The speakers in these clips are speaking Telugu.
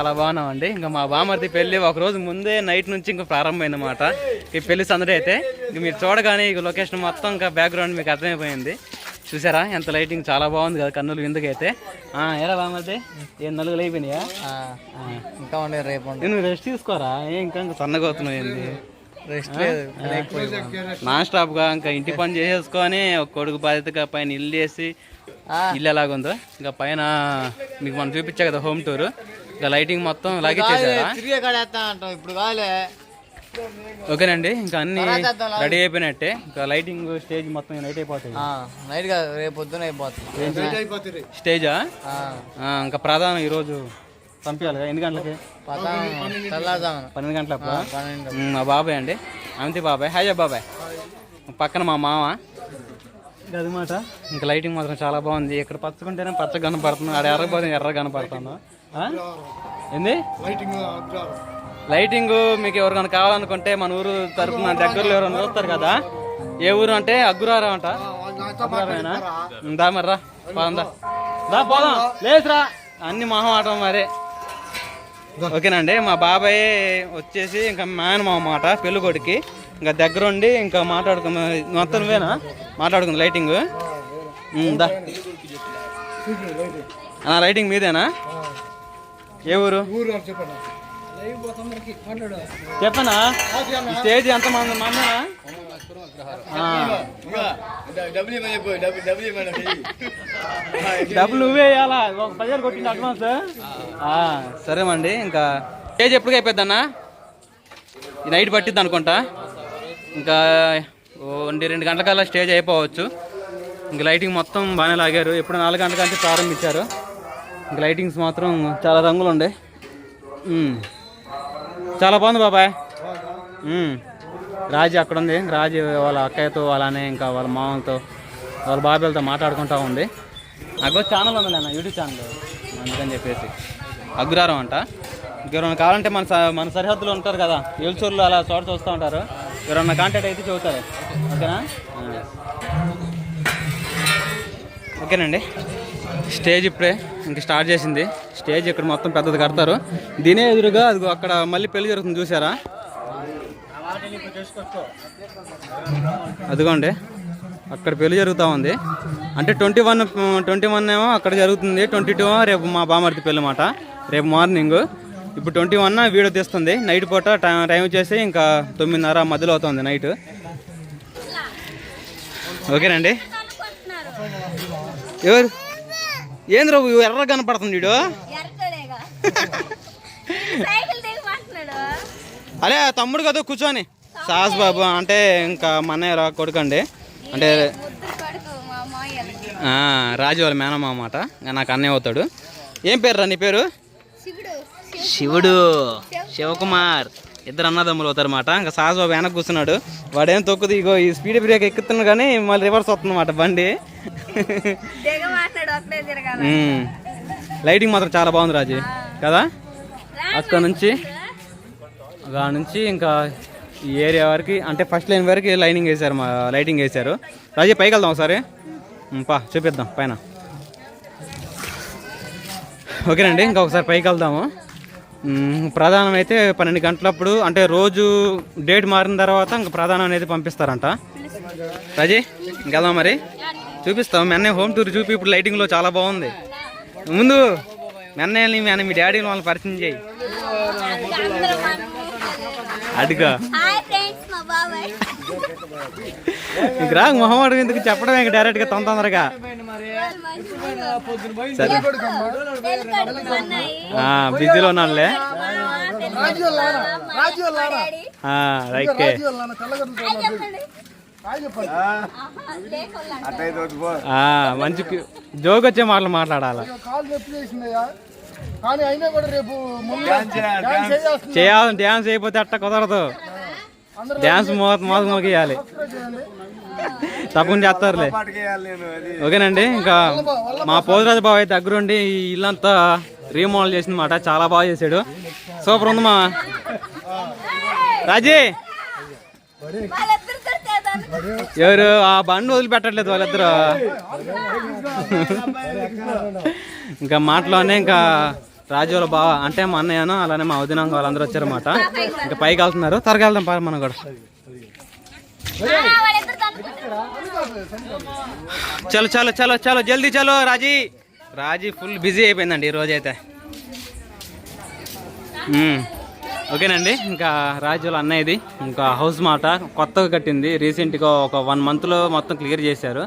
చాలా బాగున్నామండి. ఇంకా మా బామర్ది పెళ్లి ఒక రోజు ముందే నైట్ నుంచి ఇంకా ప్రారంభమైంది అన్నమాట. ఈ పెళ్లి సందడి అయితే ఇంక మీరు చూడగానే ఈ లొకేషన్ మొత్తం ఇంకా బ్యాక్గ్రౌండ్ మీకు అర్థమైపోయింది. చూసారా ఎంత లైటింగ్ చాలా బాగుంది కదా కన్నులు విందుకైతే. ఎలా బామర్ది ఏం నలుగులు అయిపోయినాయా? ఇంకా ఉండే రేపు నువ్వు రెస్ట్ తీసుకోరా, ఇంకా సన్నగా అవుతున్నావు ఏంది? నాన్ స్టాప్ గా ఇంకా ఇంటి పని చేసేసుకొని ఒక కొడుకు బాధ్యతగా పైన ఇల్లు వేసి ఇల్లు ఎలాగుందో ఇంకా పైన మీకు మనం చూపించా కదా హోమ్ టూర్. ఇంకా లైటింగ్ మొత్తం లాగిచ్చేసారా? ఇప్పుడు కాలే. ఓకేనండి, ఇంకా అన్ని రెడీ అయిపోయినట్టే. ఇంకా లైటింగ్ స్టేజ్ మొత్తం నైట్ అయిపోతాయి. నైట్ గా రేపు పొద్దున అయిపోతుంది స్టేజా. ఇంకా ప్రధానం ఈరోజు పంపించాలి కదా. ఎన్ని గంటలకి? 12 గంటలప్పుడు. మా బాబాయ్ అండి, అమితి బాబాయ్. హాయ్ బాబాయ్. పక్కన మా మామ. అదనమాట. ఇంకా లైటింగ్ మాత్రం చాలా బాగుంది. ఇక్కడ పచ్చకుంటేనే పచ్చ కనపడుతుంది, ఆడ ఎర్రపోతే ఎర్ర కనపడుతుంది. ఏంది లైటింగ్ మీకు ఎవరికైనా కావాలనుకుంటే మన ఊరు తరఫున దగ్గరలో ఎవరైనా చూస్తారు కదా. ఏ ఊరు అంటే అగ్గురారా అంట. అగ్గురారేనా? దా మర్రా పోదా, దా పోదాం. లేదురా అన్ని మొహం ఆటం మరే. ఓకేనండి, మా బాబాయ్ వచ్చేసి ఇంకా మేనమామ మాట పెళ్ళికొడికి. ఇంకా దగ్గరుండి ఇంకా మాట్లాడుకున్నా మొత్తం నువ్వేనా మాట్లాడుకుంది లైటింగ్? దా లైటింగ్ మీదేనా? ఏ ఊరు చెప్పనా? స్టేజ్ ఎంత మందేనా? డబ్బులు నువ్వే వేయాలా? ఒక 10,000 కొట్టింది అడ్వాన్స్. సరేమండి, ఇంకా స్టేజ్ ఎప్పటికి అయిపోద్దన్నా? ఈ నైట్ పట్టిద్ది అనుకుంటా. ఇంకా 1-2 గంటలకల్లా స్టేజ్ అయిపోవచ్చు. ఇంక లైటింగ్ మొత్తం బాగానే లాగారు. ఎప్పుడు 4 గంటల నుంచి ప్రారంభించారు. ఇంక లైటింగ్స్ మాత్రం చాలా రంగులు ఉండే. చాలా బాగుంది బాబాయ్. రాజు అక్కడ ఉంది. రాజు వాళ్ళ అక్కయ్యతో అలానే ఇంకా వాళ్ళ మామలతో వాళ్ళ బాబాయ్లతో మాట్లాడుకుంటూ ఉంది. నాకు ఛానల్ ఉంది అన్న, యూట్యూబ్ ఛానల్, అందుకని చెప్పేసి అగ్గురారం అంట. ఎవరైనా కావాలంటే మన సరిహద్దులో ఉంటారు కదా, ఏల్చూరులో అలా చోట చూస్తూ ఉంటారు. ఎవరన్నా కాంటాక్ట్ అయితే చెబుతారు. ఓకేనా? ఓకేనండి, స్టేజ్ ఇప్పుడే ఇంక స్టార్ట్ చేసింది. స్టేజ్ ఇక్కడ మొత్తం పెద్దది కడతారు. దీనే ఎదురుగా అది అక్కడ మళ్ళీ పెళ్లి జరుగుతుంది చూసారా? అదిగోండి అక్కడ పెళ్లి జరుగుతూ ఉంది. అంటే 21 ఏమో అక్కడ జరుగుతుంది, 22 రేపు మా బామర్ది పెళ్ళి మాట, రేపు మార్నింగ్. ఇప్పుడు 21 వీడియో తీస్తుంది. నైట్ పూట టైం వచ్చేసి ఇంకా 9:30 మధ్యలో అవుతుంది నైట్. ఓకేనండి. ఎవరు ఏంది రావు ఎర్ర కనపడుతుంది వీడు? అరే తమ్ముడు కదా కూర్చొని. సాస్ బాబు అంటే ఇంకా మా అన్నయ్య కొడుకండి, అంటే రాజు వాళ్ళ మేనమ్మ అన్నమాట. నాకు అన్నయ్య అవుతాడు. ఏం పేరు రా నీ పేరు? శివుడు, శివకుమార్. ఇద్దరు అన్నదమ్ములు అవుతారు అన్నమాట. ఇంకా సాస్ బాబు వెనక్కి కూర్చున్నాడు. వాడేం తొక్కుది, ఇగో ఈ స్పీడ్ బ్రేక్ ఎక్కుతున్నాడు కానీ మళ్ళీ రివర్స్ వస్తుందన్నమాట బండి. లైటింగ్ మాత్రం చాలా బాగుంది రాజు కదా. అక్కడ నుంచి ఇంకా ఈ ఏరియా వరకు అంటే ఫస్ట్ లైన్ వరకు లైటింగ్ వేశారు. రాజు పైకి వెళ్దాం ఒకసారి, చూపిద్దాం పైన. ఓకేనండి, ఇంకా ఒకసారి పైకి వెళ్దాము. ప్రధానం అయితే 12 గంటలప్పుడు, అంటే రోజు డేట్ మారిన తర్వాత ఇంకా ప్రధానం అనేది పంపిస్తారంట. రాజీ ఇంకెళ్దాం మరి, చూపిస్తాం. మీ అన్నయ్య హోమ్ టూర్ చూపి. ఇప్పుడు లైటింగ్లో చాలా బాగుంది. ముందు మీ అన్నయ్యని మీ డాడీ వాళ్ళని పరిచయం చేయి. అడుగా ఇంక రా మొహమ్మడు ఎందుకు చెప్పడం, ఇంక డైరెక్ట్గా తొందరగా. సరే బిజీలో ఉన్నాడులే. రైట్, మంచి జోక్ వచ్చే మాటలు మాట్లాడాలి. చేయాలి, డ్యాన్స్ అయిపోతే అట్ట కుదరదు. డ్యాన్స్ మోగియాలి, తప్పకుండా చేస్తారులే. ఓకేనండి, ఇంకా మా పోజరాజు బాబు అయితే దగ్గరుండి ఈ ఇల్లంతా రీమోడల్ చేసింది మాట. చాలా బాగా చేశాడు. సూపర్ ఉంది మా రాజీ. ఎవరు ఆ బండి వదిలిపెట్టట్లేదు వాళ్ళిద్దరు. ఇంకా మాటలోనే ఇంకా రాజు వాళ్ళ బావ అంటే మా అన్నయ్యను అలానే మా వదినంగా వాళ్ళందరూ వచ్చారన్నమాట. ఇంకా పైకి వెళ్తున్నారు, త్వరగా వెళ్దాం పా మనం కూడా. చలో చలో చలో చలో జల్దీ చలో. రాజీ ఫుల్ బిజీ అయిపోయిందండి ఈ రోజైతే. ఓకేనండి, ఇంకా రాజు వాళ్ళ అన్నయ్యది ఇంకా హౌస్ మాట కొత్తగా కట్టింది, రీసెంట్గా ఒక 1 monthలో మొత్తం క్లియర్ చేశారు.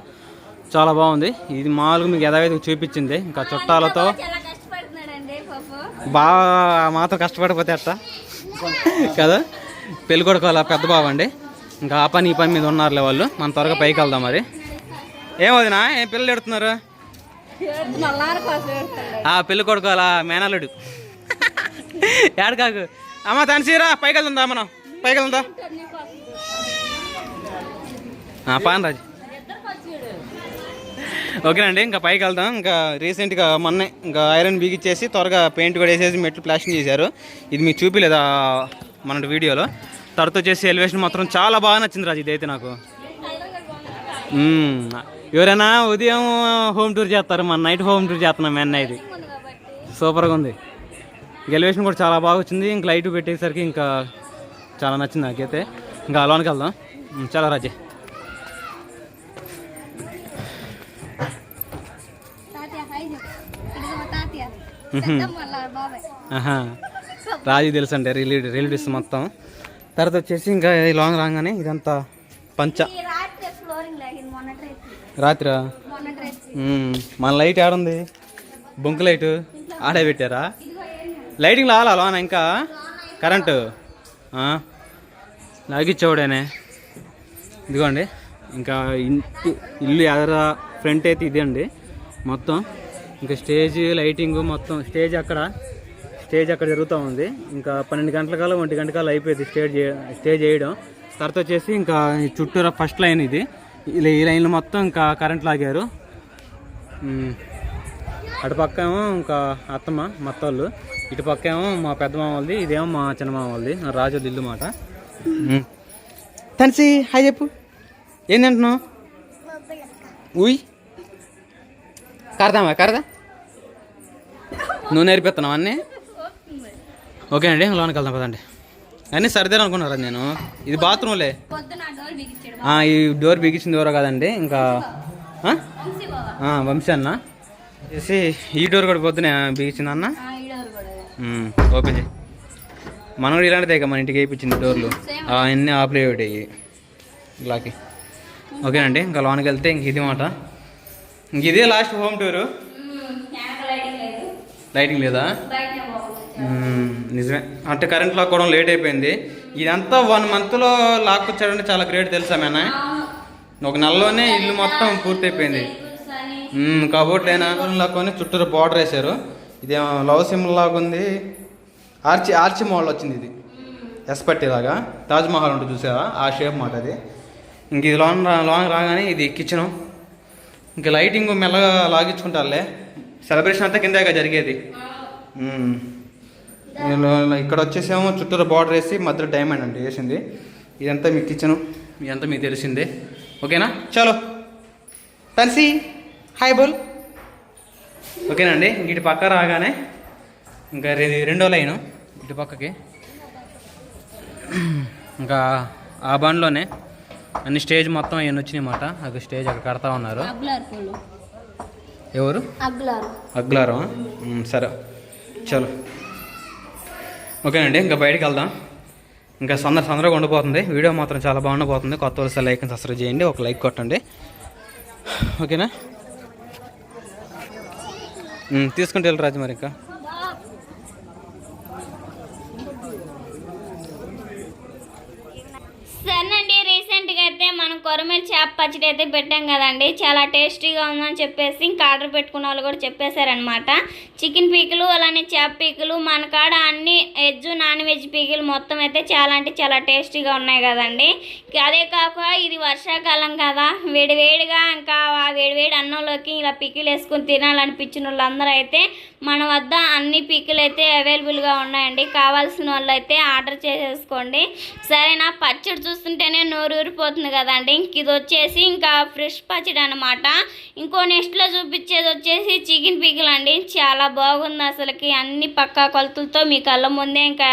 చాలా బాగుంది. ఇది మామూలుగా మీకు యథావిధిగా చూపించింది. ఇంకా చుట్టాలతో బాగా మాతో కష్టపడిపోతే అట్ట కదా. పెళ్ళి కొడుకోవాలా పెద్ద బాబు అండి. ఇంకా ఆ పని ఈ పని మీద ఉన్నారులే వాళ్ళు. మనం త్వరగా పైకి వెళ్దాం. మరి ఏం వదినా, ఏం పిల్లలు ఎడుతున్నారు? పెళ్ళి కొడుకోవాలా మేనల్లుడు ఏడు కాకు. అమ్మ తనసీరా పైకి వెళ్తుందా, మనం పైకి వెళ్దా పాన్ రాజు. ఓకేనండి, ఇంకా పైకి వెళ్దాం. ఇంకా రీసెంట్గా మొన్నే ఇంకా ఐరన్ బిగిచ్చేసి త్వరగా పెయింట్ కూడా వేసేసి మెట్లు ప్లాస్టింగ్ చేశారు. ఇది మీకు చూపిలేదా మన వీడియోలో? తర్వాత వచ్చేసి ఎలివేషన్ మాత్రం చాలా బాగా నచ్చింది రాజు. ఇదైతే నాకు ఎవరైనా ఉదయం హోమ్ టూర్ చేస్తారు, మన నైట్ హోమ్ టూర్ చేస్తున్నాం మెన్న. ఇది సూపర్గా ఉంది. ఎలివేషన్ కూడా చాలా బాగా వచ్చింది. ఇంక లైట్ పెట్టేసరికి ఇంకా చాలా నచ్చింది నాకైతే. ఇంకా లోనికి వెళ్దాం. చాలా రాజే. రాజు తెలుసు అంటే రిలేటివ్స్ మొత్తం. తర్వాత వచ్చేసి ఇంకా లాంగ్ రాగానే ఇదంతా పంచ రాత్రి మన లైట్ ఆడుంది, బొంకు లైట్ ఆడే పెట్టారా? లైటింగ్ లాలా లోన ఇంకా కరెంటు లాగిచ్చేవాడేనే. ఇదిగోండి, ఇంకా ఇల్లు ఎదర ఫ్రంట్ అయితే ఇదే అండి మొత్తం. ఇంకా స్టేజ్ లైటింగ్ మొత్తం స్టేజ్ అక్కడ జరుగుతూ ఉంది. ఇంకా 12 గంటల 1 గంట అయిపోయింది స్టేజ్ వేయడం. తర్వాత వచ్చేసి ఇంకా చుట్టూరా ఫస్ట్ లైన్ ఇది. ఈ లైన్లో మొత్తం ఇంకా కరెంట్ లాగారు. అటుపక్క ఏమో ఇంకా అత్తమ్మ మత్తోళ్ళు, ఇటు పక్క ఏమో మా పెద్ద మామ వాళ్ళది, ఇదేమో మా చిన్న మామ వాళ్ళది, రాజు ఇల్లు మాట. తనిసి హాయ్ చెప్పు. ఏం తింటున్నావు? ఉయ్ కరదా నువ్వు నేర్పిస్తున్నావు అన్నీ. ఓకే అండి, లోనికి వెళ్దాం పదండి. అన్నీ సర్దారు అనుకున్నారా నేను? ఇది బాత్రూమ్లే. ఈ డోర్ బిగించింది ఎవరో కాదండి, ఇంకా వంశీ అన్న చేసి ఈ డోర్ కూడా పొద్దున బిగించింది అన్న. ఓపెన్ చేయి. మనం కూడా ఇలాంటిదే మన ఇంటికి వేయించింది డోర్లు అన్నీ ఆపరేట్ అయ్యి ఇలాకి. ఓకేనండి, ఇంకా లోనికి వెళ్తే ఇంక ఇది మాట. ఇంక ఇదే లాస్ట్ హోమ్ టూరు. లైటింగ్ లేదా? నిజమే, అంటే కరెంట్ లాక్కోవడం లేట్ అయిపోయింది. ఇదంతా 1 monthలో లాక్కొచ్చాడంటే చాలా గ్రేట్ తెలుసా మేనా? ఒక నెలలోనే ఇల్లు మొత్తం పూర్తయిపోయింది. కబోర్డ్ లేనా లాక్కొని చుట్టూరు బార్డర్ వేశారు. ఇదేమో లవ్ సింబల్ లాగా ఉంది. ఆర్చి మోడల్ వచ్చింది. ఇది ఎస్పట్టి లాగా తాజ్మహల్ ఉంటుంది చూసావా, ఆ షేప్ మాట అది. ఇంక ఇది లాంగ్ రాగానే ఇది కిచెను. ఇంక లైటింగ్ మెల్లగా లాగించుకుంటారులే. సెలబ్రేషన్ అంతా కిందాక జరిగేది. ఇక్కడ వచ్చేసేమో చుట్టూరు బార్డర్ వేసి మధ్యలో డైమండ్ అంటే వేసింది. ఇదంతా మీ కిచెను, ఇదంతా మీకు తెలిసిందే. ఓకేనా? చలో తన్సి హాయ్ బోల్. ఓకేనండి, ఇటు పక్క రాగానే ఇంకా రెండో లైను ఇటు పక్కకి. ఇంకా ఆ బండ్లోనే అన్ని స్టేజ్ మొత్తం అవన్నీ వచ్చినాయి అన్నమాట. అది స్టేజ్ అక్కడ కడతా ఉన్నారు. ఎవరు? అగ్లారం. సరే చలో. ఓకేనండి, ఇంకా బయటకు వెళ్దాం. ఇంకా సందర్గా ఉండిపోతుంది. వీడియో మాత్రం చాలా బాగుండిపోతుంది. కొత్త వలస లైక్ అండ్ సబ్స్క్రైబ్ చేయండి, ఒక లైక్ కొట్టండి. ఓకేనా? తీసుకుంటే వెళ్ళి రాజు మరి. ఇంకా సరేనండి, రీసెంట్గా అయితే మనం కొరమేలు చేప పచ్చడి అయితే పెట్టాం కదండి. చాలా టేస్టీగా ఉందని చెప్పేసి ఇంకా ఆర్డర్ పెట్టుకున్న వాళ్ళు కూడా చెప్పేశారనమాట. చికెన్ పీకులు అలానే చేప పీకులు మన కాడ అన్ని వెజ్ నాన్ వెజ్ పీకులు మొత్తం అయితే చాలా అంటే చాలా టేస్టీగా ఉన్నాయి కదండి. అదే కాక ఇది వర్షాకాలం కదా, వేడివేడిగా ఇంకా వేడివేడి అన్నంలోకి ఇలా పీకులు వేసుకుని తినాలనిపించిన వాళ్ళందరూ అయితే మన వద్ద అన్ని పీకులు అయితే అవైలబుల్గా ఉన్నాయండి. కావాల్సిన వాళ్ళు అయితే ఆర్డర్ చేసేసుకోండి. సరేనా? పచ్చడి చూస్తుంటేనే నోరు ఊరిపోతుంది. అయిపోతుంది కదండి. ఇంక ఇది వచ్చేసి ఇంకా ఫ్రెష్ పచ్చడి అనమాట. ఇంకో నెక్స్ట్లో చూపించేది వచ్చేసి చికెన్ పీకిల్ అండి. చాలా బాగుంది అసలుకి, అన్ని పక్కా కొలతలతో మీ కళ్ళ ముందే ఇంకా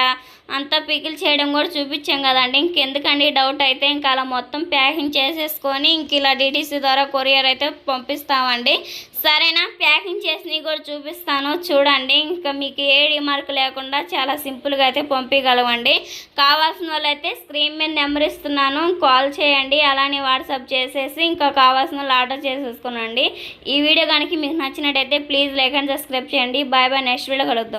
అంతా పికిల్ చేయడం కూడా చూపించాం కదండి. ఇంకెందుకండి డౌట్ అయితే ఇంకా అలా మొత్తం ప్యాకింగ్ చేసేసుకొని ఇంక ఇలా డిటీసీ ద్వారా కొరియర్ అయితే పంపిస్తామండి. సరేనా, ప్యాకింగ్ చేసినవి కూడా చూపిస్తాను చూడండి. ఇంకా మీకు ఏ రిమార్క్ లేకుండా చాలా సింపుల్గా అయితే పంపించగలవండి. కావాల్సిన వాళ్ళు అయితే స్క్రీన్ మీద నెంబర్ ఇస్తున్నాను, కాల్ చేయండి. అలానే వాట్సాప్ చేసేసి ఇంకా కావాల్సిన వాళ్ళు ఆర్డర్ చేసేసుకోనండి. ఈ వీడియో కనుక మీకు నచ్చినట్టయితే ప్లీజ్ లైక్ అండ్ సబ్స్క్రైబ్ చేయండి. బాయ్ బాయ్, నెక్స్ట్ వీడియో కలుద్దాం.